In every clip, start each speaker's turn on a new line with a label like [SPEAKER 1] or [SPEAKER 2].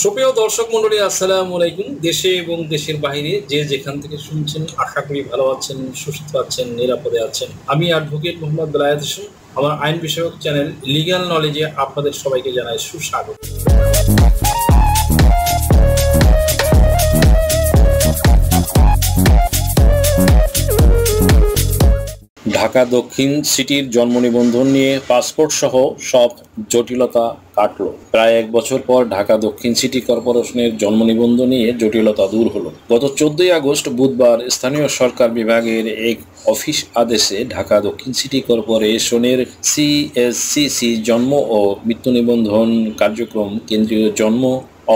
[SPEAKER 1] সুপ্রিয় দর্শক মন্ডলী, আসসালামু আলাইকুম। দেশে এবং দেশের বাইরে যে যেখান থেকে শুনছেন, আশা করি ভালো আছেন, সুস্থ আছেন, নিরাপদে আছেন। আমি অ্যাডভোকেট মোহাম্মদ বেলায়েত হোসেন। আমার আইন বিষয়ক চ্যানেল লিগ্যাল নলেজে আপনাদের সবাইকে জানাই সুস্বাগত। ঢাকা দক্ষিণ সিটির জন্ম নিবন্ধন নিয়ে পাসপোর্ট সহ সব জটিলতা কাটলো। প্রায় এক বছর পর ঢাকা দক্ষিণ সিটি কর্পোরেশনের জন্ম নিবন্ধন নিয়ে জটিলতা দূর হলো। গত 14 আগস্ট বুধবার স্থানীয় সরকার বিভাগের এক অফিস আদেশে ঢাকা দক্ষিণ সিটি কর্পোরেশনের সিএসসিসি জন্ম ও মৃত্যু নিবন্ধন কার্যক্রম কেন্দ্রীয় জন্ম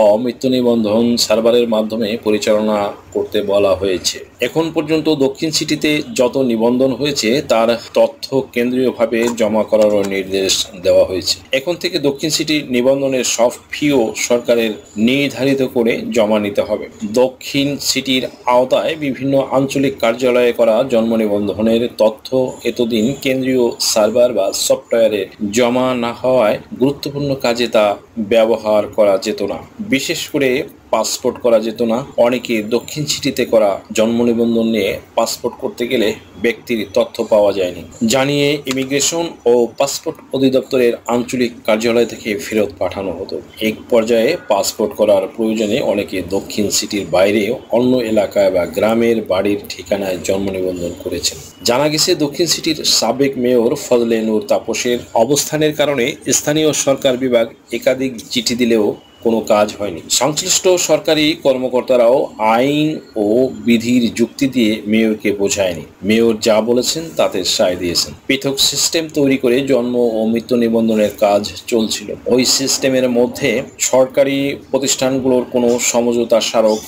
[SPEAKER 1] ও মৃত্যু নিবন্ধন সার্ভারের মাধ্যমে পরিচালনা করতে বলা হয়েছে। এখন পর্যন্ত দক্ষিণ সিটিতে যত নিবন্ধন হয়েছে তার তথ্য কেন্দ্রীয়ভাবে জমা করারও নির্দেশ দেওয়া হয়েছে। এখন থেকে দক্ষিণ সিটির নিবন্ধনের সব ফিও সরকারের নির্ধারিত করে জমা নিতে হবে। দক্ষিণ সিটির আওতায় বিভিন্ন আঞ্চলিক কার্যালয়ে করা জন্ম নিবন্ধনের তথ্য এতদিন কেন্দ্রীয় সার্ভার বা সফটওয়্যারে জমা না হওয়ায় গুরুত্বপূর্ণ কাজে তা ব্যবহার করা যেত না। বিশেষ করে পাসপোর্ট করা যেত না। অনেকে দক্ষিণ সিটিতে করা জন্ম নিবন্ধন নিয়ে পাসপোর্ট করতে গেলে ব্যক্তির তথ্য পাওয়া যায়নি জানিয়ে ইমিগ্রেশন ও পাসপোর্ট অধিদপ্তরের আঞ্চলিক কার্যালয় থেকে ফেরত পাঠানো হতো। এক পর্যায়ে পাসপোর্ট করার প্রয়োজনে অনেকে দক্ষিণ সিটির বাইরে অন্য এলাকায় বা গ্রামের বাড়ির ঠিকানায় জন্ম নিবন্ধন করেছেন। জানা গেছে দক্ষিণ সিটির সাবেক মেয়র ফজলে নূর তাপসের অবস্থানের কারণে স্থানীয় সরকার বিভাগ একাধিক চিঠি দিলেও কোনো কাজ হয়নি। সংশ্লিষ্ট সরকারি কর্মকর্তারাও আইন ও বিধির যুক্তি দিয়ে মেয়রকে বোঝায়নি। মেয়র যা বলেছেন তাতে সায় দিয়েছেন। পৃথক সিস্টেম তৈরি করে জন্ম ও মৃত্যু নিবন্ধনের কাজ চলছিল। ওই সিস্টেমের মধ্যে সরকারি প্রতিষ্ঠানগুলোর কোনো সমঝোতা স্মারক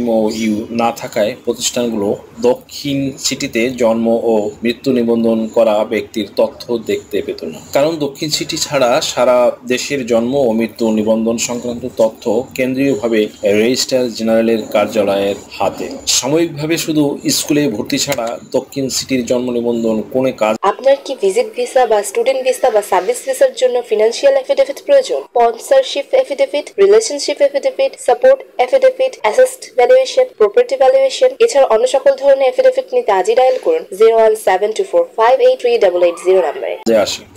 [SPEAKER 1] MOU না থাকায় প্রতিষ্ঠানগুলো দক্ষিণ সিটিতে জন্ম ও মৃত্যু নিবন্ধন করা ব্যক্তির তথ্য দেখতে পেত না। কারণ দক্ষিণ সিটি ছাড়া সারা দেশের জন্ম ও মৃত্যু নিবন্ধন সংক্রান্ত তথ্য কেন্দ্রীয়ভাবে রেজিস্ট্রার জেনারেলের কার্যালয়ের হাতে। সাময়িকভাবে শুধু স্কুলে ভর্তি ছাড়া দক্ষিণ সিটির জন্ম নিবন্ধন কোনো কাজ।
[SPEAKER 2] আপনার কি ভিজিট ভিসা বা স্টুডেন্ট ভিসা বা সার্ভিস ভিসার জন্য ফিনান্সিয়াল এফিডেভিট প্রয়োজন? Sponsorship affidavit, relationship affidavit, support affidavit, asset valuation, property valuation এছাড়া অন্য সকল ধরনের এফিডেভিট নিতে আজই ডায়াল করুন 01724583880 নম্বরে।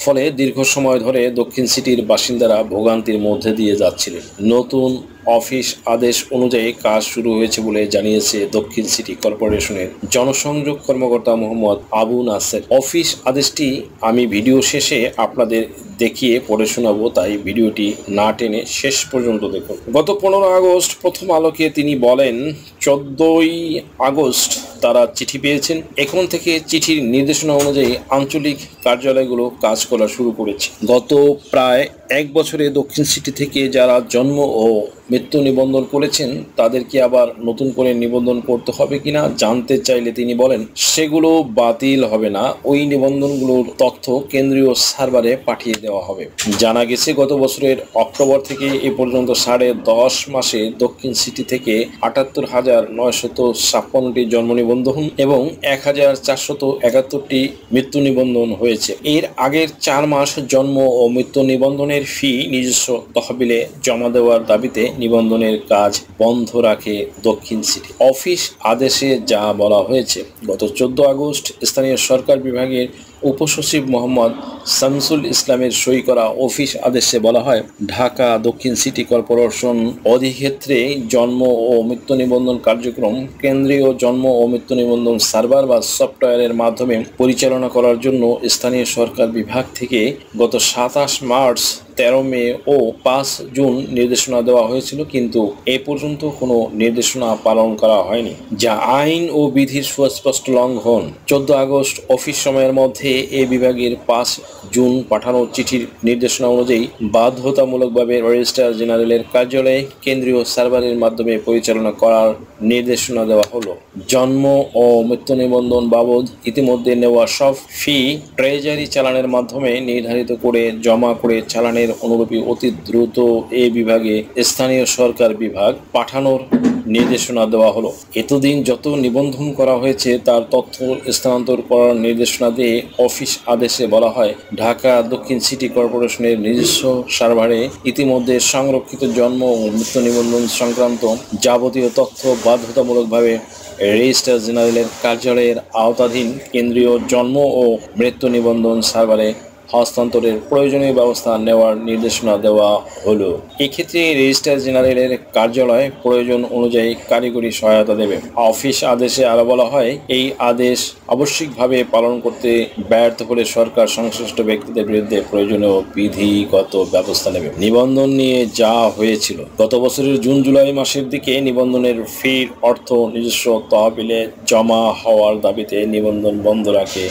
[SPEAKER 1] ফলে দীর্ঘ সময় ধরে দক্ষিণ সিটির বাসিন্দারা ভোগান্তির মধ্যে দিয়ে যাচ্ছিলেন। নতুন অফিস আদেশ অনুযায়ী কাজ শুরু হয়েছে বলে জানিয়েছে দক্ষিণ সিটি কর্পোরেশনের জনসংযোগ কর্মকর্তা মোহাম্মদ আবু নাসের। অফিস আদেশটি আমি ভিডিও শেষে আপনাদের দেখিয়ে পড়ে শোনাবো, তাই ভিডিওটি না টেনে শেষ পর্যন্ত দেখুন। গত 15 আগস্ট প্রথম আলোকে তিনি বলেন, 14 আগস্ট তারা চিঠি পেয়েছেন। এখন থেকে চিঠির নির্দেশনা অনুযায়ী আঞ্চলিক কার্যালয়গুলো কাজ করা শুরু করেছে। গত প্রায় এক বছরে দক্ষিণ সিটি থেকে যারা জন্ম ও মৃত্যু নিবন্ধন করেছেন তাদেরকে আবার নতুন করে নিবন্ধন করতে হবে কিনা জানতে চাইলে তিনি বলেন, সেগুলো বাতিল হবে না। ওই নিবন্ধনগুলোর তথ্য কেন্দ্রীয় সার্ভারে পাঠিয়ে দেওয়া হবে। জানা গেছে গত বছরের অক্টোবর থেকে এ পর্যন্ত 10.5 মাসে দক্ষিণ সিটি থেকে 78,956টি জন্ম নিবন্ধন এবং 1,471টি মৃত্যু নিবন্ধন হয়েছে। এর আগের 4 মাস জন্ম ও মৃত্যু নিবন্ধনের ফি নিজস্ব তহবিলে জমা দেওয়ার দাবিতে নিবন্ধনের কাজ বন্ধ রাখে দক্ষিণ সিটি। অফিস আদেশে যা বলা হয়েছে, গত 14 আগস্ট স্থানীয় সরকার বিভাগের উপসচিব মোহাম্মদ শামসুল ইসলামের সই করা অফিস আদেশে বলা হয়, ঢাকা দক্ষিণ সিটি কর্পোরেশন অধিক্ষেত্রে জন্ম ও মৃত্যু নিবন্ধন কার্যক্রম কেন্দ্রীয় জন্ম ও মৃত্যু নিবন্ধন সার্ভার বা সফটওয়্যারের মাধ্যমে পরিচালনা করার জন্য স্থানীয় সরকার বিভাগ থেকে গত 27 মার্চ, 13 মে ও 5 জুন নির্দেশনা দেওয়া হয়েছিল, কিন্তু এ পর্যন্ত কোনো নির্দেশনা পালন করা হয়নি, যা আইন ও বিধির সুস্পষ্ট লঙ্ঘন। 14 আগস্ট অফিস সময়ের মধ্যে এ বিভাগের 5 জুন পাঠানো চিঠির নির্দেশনা অনুযায়ী বাধ্যতামূলকভাবে রেজিস্ট্রার জেনারেলের কার্যালয়ে কেন্দ্রীয় সার্ভারের মাধ্যমে পরিচালনা করার নির্দেশনা দেওয়া হলো। জন্ম ও মৃত্যু নিবন্ধন বাবদ ইতিমধ্যে নেওয়া সব ফি ট্রেজারি চালানের মাধ্যমে নির্ধারিত করে জমা করে চালানের অনুরূপী অতি দ্রুত এ বিভাগে স্থানীয় সরকার বিভাগ পাঠানোর নির্দেশনা দেওয়া হলো। এতদিন যত নিবন্ধন করা হয়েছে তার তথ্য স্থানান্তর করার নির্দেশনা দিয়ে অফিস আদেশে বলা হয়, ঢাকা দক্ষিণ সিটি কর্পোরেশনের নিজস্ব সার্ভারে ইতিমধ্যে সংরক্ষিত জন্ম ও মৃত্যু নিবন্ধন সংক্রান্ত যাবতীয় তথ্য বাধ্যতামূলকভাবে রেজিস্ট্রার জেনারেলের কার্যালয়ের আওতাধীন কেন্দ্রীয় জন্ম ও মৃত্যু নিবন্ধন সার্ভারে হস্তান্তরের প্রয়োজনীয় ব্যবস্থা নেওয়ার নির্দেশনা দেওয়া হলো। এক্ষেত্রে রেজিস্ট্রার জেনারেলের কার্যালয় প্রয়োজন অনুযায়ী কারিগরি সহায়তা দেবে। অফিস আদেশে আরও বলা হয়, এই আদেশ আবশ্যিকভাবে পালন করতে ব্যর্থ হলে সরকার সংশ্লিষ্ট ব্যক্তিদের বিরুদ্ধে প্রয়োজনীয় বিধিগত ব্যবস্থা নেবে। নিবন্ধন নিয়ে যা হয়েছিল, গত বছরের জুন জুলাই মাসের দিকে নিবন্ধনের ফির অর্থ নিজস্ব তহবিলে জমা হওয়ার দাবিতে নিবন্ধন বন্ধ রাখে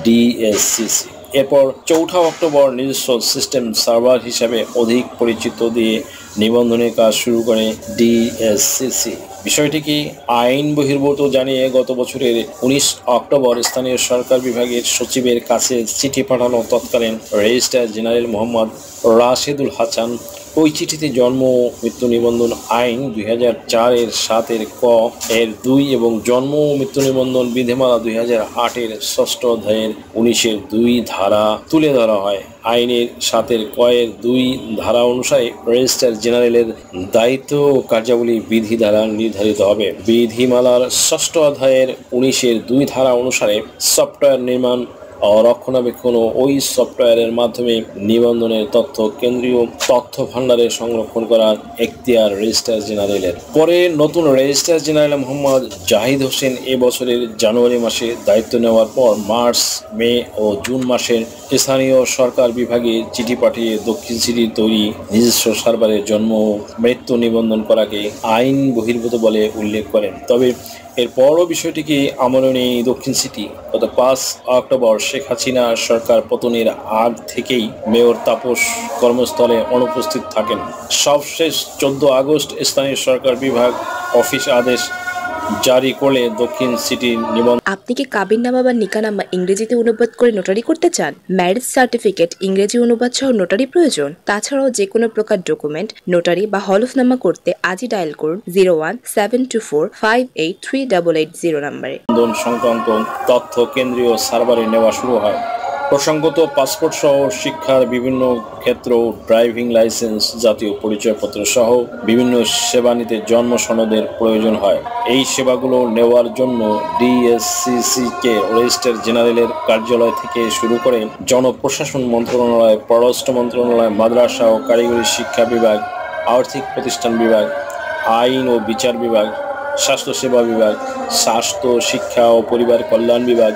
[SPEAKER 1] ডিএসসিসি। এরপর 4 অক্টোবর নিজস্ব সিস্টেম সার্ভার হিসাবে অধিক পরিচিত দিয়ে নিবন্ধনের কাজ শুরু করে ডিএসসিসি। বিষয়টিকে আইন বহির্ভূত জানিয়ে গত বছরের 19 অক্টোবর স্থানীয় সরকার বিভাগের সচিবের কাছে চিঠি পাঠানো তৎকালীন রেজিস্ট্রার জেনারেল মোহাম্মদ রাশেদুল হাসান। ওই চিঠিতে জন্ম ও মৃত্যু নিবন্ধন আইন 2004-এর 7-এর ক এর 2 এবং জন্ম ও মৃত্যু নিবন্ধন বিধিমালা 2008-এর 6ষ্ঠ অধ্যায়ের 19-এর 2 ধারা তুলে ধরা হয়। আইনের 7-এর ক এর 2 ধারা অনুসারে রেজিস্ট্রার জেনারেলের দায়িত্ব ও কার্যাবলী বিধি দ্বারা নির্ধারিত হবে। বিধিমালার 6ষ্ঠ অধ্যায়ের 19-এর 2 ধারা অনুসারে সফটওয়্যার নির্মাণ ও রক্ষণাবেক্ষণ ও ওই সফটওয়্যারের মাধ্যমে নিবন্ধনের তথ্য কেন্দ্রীয় তথ্য ভাণ্ডারে সংরক্ষণ করার এখতিয়ার রেজিস্ট্রার জেনারেলের। পরে নতুন রেজিস্ট্রার জেনারেল মোহাম্মদ জাহিদ হোসেন এ বছরের জানুয়ারি মাসে দায়িত্ব নেওয়ার পর মার্চ, মে ও জুন মাসের স্থানীয় সরকার বিভাগে চিঠি পাঠিয়ে দক্ষিণ সিটির তৈরি নিজস্ব সার্ভারে জন্ম ও মৃত্যু নিবন্ধন করাকে আইন বহির্ভূত বলে উল্লেখ করেন। তবে এরপরও বিষয়টিকে আমলে নেই দক্ষিণ সিটি। গত 5 অক্টোবর শেখ হাসিনা সরকার পতনের আগ থেকেই মেয়র তাপস কর্মস্থলে অনুপস্থিত থাকেন। সবশেষ 14 আগস্ট স্থানীয় সরকার বিভাগ অফিস আদেশ জারি করলে দক্ষিণ সিটির নিবন্ধন।
[SPEAKER 2] আপনি কি কাবিননামা বা নিকানামা ইংরেজিতে অনুবাদ করে নোটারি করতে চান? ম্যারেজ সার্টিফিকেট ইংরেজি অনুবাদ সহ নোটারি প্রয়োজন? তাছাড়াও যে কোনো প্রকার ডকুমেন্ট নোটারি বা হলফনামা করতে আজই ডায়াল করুন 01-724-583880 নম্বরে।
[SPEAKER 1] সংক্রান্ত তথ্য কেন্দ্রীয় সার্ভারে নেওয়া শুরু হয়। প্রসঙ্গত পাসপোর্ট সহ শিক্ষার বিভিন্ন ক্ষেত্র, ড্রাইভিং লাইসেন্স, জাতীয় পরিচয়পত্র সহ বিভিন্ন সেবা নিতে জন্ম সনদের প্রয়োজন হয়। এই সেবাগুলো নেওয়ার জন্য ডিএসসিসিকে রেজিস্ট্রার জেনারেলের কার্যালয় থেকে শুরু করে জনপ্রশাসন মন্ত্রণালয়, পররাষ্ট্র মন্ত্রণালয়, মাদ্রাসা ও কারিগরি শিক্ষা বিভাগ, আর্থিক প্রতিষ্ঠান বিভাগ, আইন ও বিচার বিভাগ, স্বাস্থ্যসেবা বিভাগ, স্বাস্থ্য, শিক্ষা ও পরিবার কল্যাণ বিভাগ,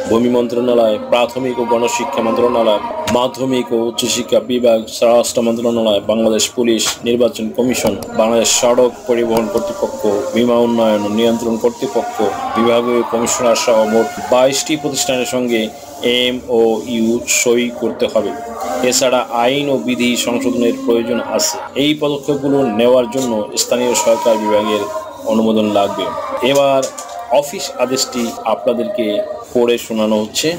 [SPEAKER 1] ভূমি মন্ত্রণালয়, প্রাথমিক ও গণশিক্ষা মন্ত্রণালয়, মাধ্যমিক ও উচ্চশিক্ষা বিভাগ, স্বরাষ্ট্র মন্ত্রণালয়, বাংলাদেশ পুলিশ, নির্বাচন কমিশন, বাংলাদেশ সড়ক পরিবহন কর্তৃপক্ষ, বীমা উন্নয়ন ও নিয়ন্ত্রণ কর্তৃপক্ষ, বিভাগীয় কমিশনার সহ মোট 22টি প্রতিষ্ঠানের সঙ্গে MOU সই করতে হবে। এছাড়া আইন ও বিধি সংশোধনের প্রয়োজন আছে। এই পদক্ষেপগুলো নেওয়ার জন্য স্থানীয় সরকার বিভাগের অনুমোদন লাগবে। এবার অফিস আদেশটি আপনাদেরকে পড়ে শোনানো হচ্ছে,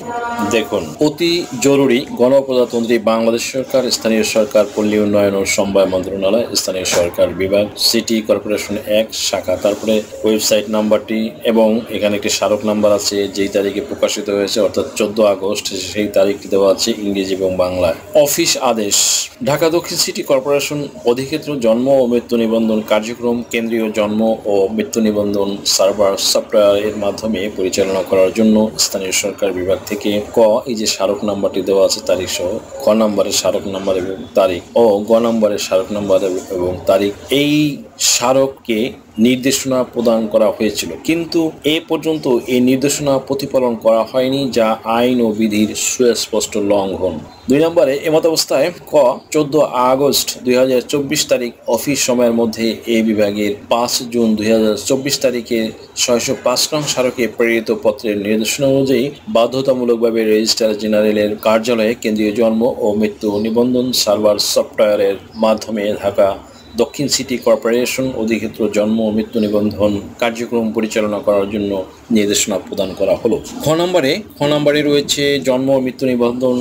[SPEAKER 1] দেখুন। অতি জরুরি, গণপ্রজাতন্ত্রী বাংলাদেশ সরকার, স্থানীয় সরকার, পল্লী উন্নয়ন ও সমবায় মন্ত্রণালয়, স্থানীয় সরকার বিভাগ, সিটি কর্পোরেশন 1 শাখা, তারপরে ওয়েবসাইট নাম্বারটি এবং এখানে একটি স্মারক নাম্বার আছে যেই তারিখে প্রকাশিত হয়েছে, অর্থাৎ 14 আগস্ট, সেই তারিখটি দেওয়া আছে ইংরেজি এবং বাংলায়। অফিস আদেশ। ঢাকা দক্ষিণ সিটি কর্পোরেশন অধিক্ষেত্র জন্ম ও মৃত্যু নিবন্ধন কার্যক্রম কেন্দ্রীয় জন্ম ও মৃত্যু নিবন্ধন সার্ভার সফটওয়্যারের মাধ্যমে পরিচালনা করার জন্য স্থানীয় সরকার বিভাগ থেকে ক, এই যে স্মারক নাম্বারটি দেওয়া আছে তারিখ সহ, খ নম্বরের স্মারক নাম্বার এবং তারিখ ও গ নম্বরের স্মারক নাম্বার এবং তারিখ, এই স্মারককে নির্দেশনা প্রদান করা হয়েছিল, কিন্তু এ পর্যন্ত এই নির্দেশনা প্রতিপালন করা হয়নি, যা আইন ও বিধির সুস্পষ্ট লঙ্ঘন। 2 নম্বরে, এমতাবস্থায় ক 14 আগস্ট 2024 তারিখ অফিস সময়ের মধ্যে এই বিভাগের 5 জুন 2024 তারিখে 605 নং স্মারকে প্রেরিত পত্রের নির্দেশনা অনুযায়ী বাধ্যতামূলকভাবে রেজিস্ট্রার জেনারেলের কার্যালয়ে কেন্দ্রীয় জন্ম ও মৃত্যু নিবন্ধন সার্ভার সফটওয়্যারের মাধ্যমে ঢাকা দক্ষিণ সিটি কর্পোরেশন অধিক্ষেত্র জন্ম ও মৃত্যু নিবন্ধন কার্যক্রম পরিচালনা করার জন্য নির্দেশনা প্রদান করা হলো। খ নম্বরে রয়েছে জন্ম ও মৃত্যু নিবন্ধন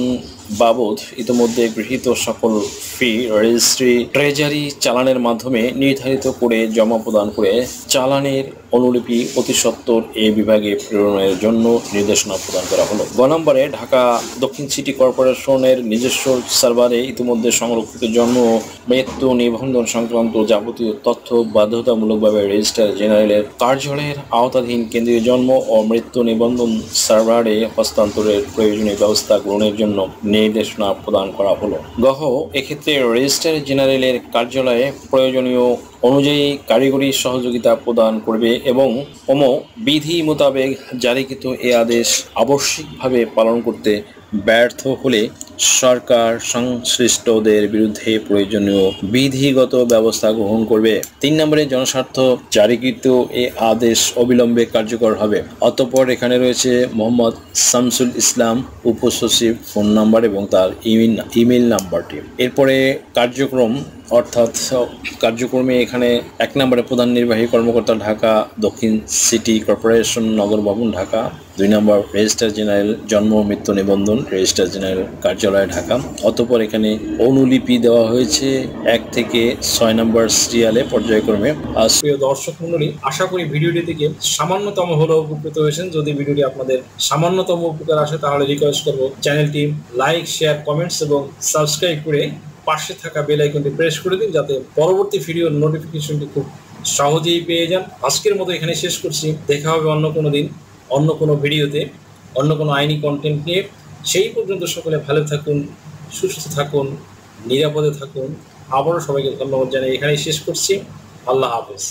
[SPEAKER 1] বাবদ ইতিমধ্যে গৃহীত সকল ফি রেজিস্ট্রি ট্রেজারি চালানের মাধ্যমে নির্ধারিত করে জমা প্রদান করে চালানের অনুলিপি অতি সত্বর এ বিভাগে প্রেরণের জন্য নির্দেশনা প্রদান করা হলো। গ নম্বরে ঢাকা দক্ষিণ সিটি কর্পোরেশনের নিজস্ব সার্ভারে ইতিমধ্যে সংরক্ষিত জন্ম মৃত্যু নিবন্ধন সংক্রান্ত যাবতীয় তথ্য বাধ্যতামূলকভাবে রেজিস্ট্রার জেনারেলের কার্যালয়ের আওতাধীন কেন্দ্রীয় জন্ম ও মৃত্যু নিবন্ধন সার্ভারে হস্তান্তরের প্রয়োজনীয় ব্যবস্থা গ্রহণের জন্য নির্দেশনা প্রদান করা হলো। গহ এক্ষেত্রে রেজিস্ট্রার জেনারেলের কার্যালয়ে প্রয়োজনীয় অনুযায়ী কারিগরি সহযোগিতা প্রদান করবে এবং বিধি মোতাবেক জারিকৃত এ আদেশ আবশ্যিকভাবে পালন করতে ব্যর্থ হলে সরকার সংশ্লিষ্টদের বিরুদ্ধে প্রয়োজনীয় বিধিগত ব্যবস্থা গ্রহণ করবে। 3 নম্বরে জনস্বার্থ জারিকৃত এ আদেশ অবিলম্বে কার্যকর হবে। অতঃপর এখানে রয়েছে মোহাম্মদ শামসুল ইসলাম উপসচিব ফোন নাম্বার এবং তার ইমেল নাম্বারটি। এরপরে কার্যক্রম অর্থাৎ কার্যক্রমে এখানে 1 নম্বরে প্রধান নির্বাহী কর্মকর্তা ঢাকা দক্ষিণ সিটি কর্পোরেশন নগর ভবন ঢাকা। 2 নম্বর রেজিস্ট্রার জেনারেল জন্ম মৃত্যু নিবন্ধন রেজিস্ট্রার জেনারেল কার্যালয় ঢাকা। অতঃপর এখানে অনুলিপি দেওয়া হয়েছে 1 থেকে 6 নম্বর সিরিয়ালে পর্যায়ক্রমে।
[SPEAKER 3] প্রিয় দর্শক মণ্ডলী, আশা করি ভিডিওটি থেকে সামান্যতম হলেও উপকৃত হয়েছেন। যদি ভিডিওটি আপনাদের সামান্যতম উপকার আসে তাহলে রিকোয়েস্ট করব চ্যানেলটি লাইক, শেয়ার, কমেন্টস এবং সাবস্ক্রাইব করে পাশে থাকা বেল আইকনটি প্রেস করে দিন, যাতে পরবর্তী ভিডিওর নোটিফিকেশনটি খুব সহজেই পেয়ে যান। আজকের মতো এখানে শেষ করছি। দেখা হবে অন্য কোনো দিন, অন্য কোনো ভিডিওতে, অন্য কোনো আইনি কন্টেন্ট নিয়ে। সেই পর্যন্ত সকলে ভালো থাকুন, সুস্থ থাকুন, নিরাপদে থাকুন। আবারও সবাইকে ধন্যবাদ জানিয়ে এখানেই শেষ করছি। আল্লাহ হাফেজ।